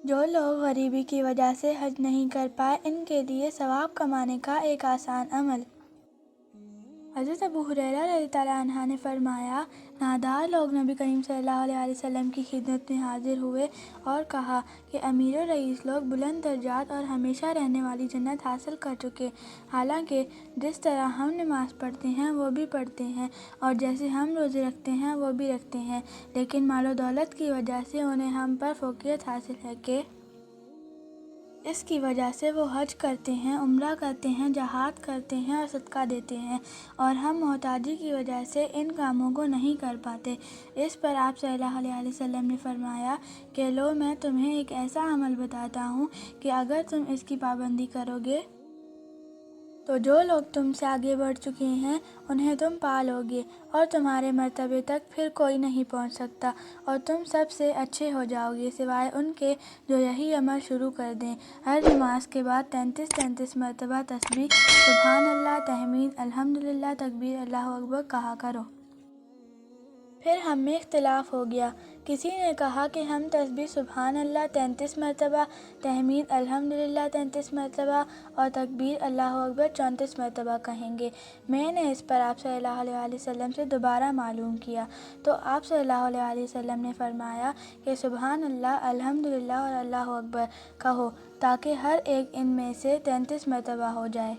جو لوگ غریبی کی وجہ سے حج نہیں کر پائے، ان کے لیے ثواب کمانے کا ایک آسان عمل۔ حضرت ابو ہریرہ رضی اللہ عنہ نے فرمایا، نادار لوگ نبی کریم صلی اللہ علیہ وسلم کی خدمت میں حاضر ہوئے اور کہا کہ امیر و رئیس لوگ بلند درجات اور ہمیشہ رہنے والی جنت حاصل کر چکے، حالانکہ جس طرح ہم نماز پڑھتے ہیں وہ بھی پڑھتے ہیں اور جیسے ہم روزے رکھتے ہیں وہ بھی رکھتے ہیں، لیکن مال و دولت کی وجہ سے انہیں ہم پر فوقیت حاصل ہے کہ اس کی وجہ سے وہ حج کرتے ہیں، عمرہ کرتے ہیں، جہاد کرتے ہیں اور صدقہ دیتے ہیں، اور ہم محتاجی کی وجہ سے ان کاموں کو نہیں کر پاتے۔ اس پر آپ صلی اللہ علیہ وسلم نے فرمایا کہ لو، میں تمہیں ایک ایسا عمل بتاتا ہوں کہ اگر تم اس کی پابندی کرو گے تو جو لوگ تم سے آگے بڑھ چکے ہیں انہیں تم پا لو گے اور تمہارے مرتبے تک پھر کوئی نہیں پہنچ سکتا، اور تم سب سے اچھے ہو جاؤ گے سوائے ان کے جو یہی عمل شروع کر دیں۔ ہر نماز کے بعد 33 مرتبہ تسبیح، سبحان اللہ، تحمید، الحمدللہ، تکبیر، اللہ اکبر کہا کرو۔ پھر ہم میں اختلاف ہو گیا، کسی نے کہا کہ ہم تسبیح سبحان اللہ 33 مرتبہ، تحمید الحمدللہ 33 مرتبہ اور تکبیر اللہ اکبر 34 مرتبہ کہیں گے۔ میں نے اس پر آپ صلی اللہ علیہ وسلم سے دوبارہ معلوم کیا تو آپ صلی اللہ علیہ وسلم نے فرمایا کہ سبحان اللہ، الحمدللہ اور اللہ اکبر کہو تاکہ ہر ایک ان میں سے 33 مرتبہ ہو جائے۔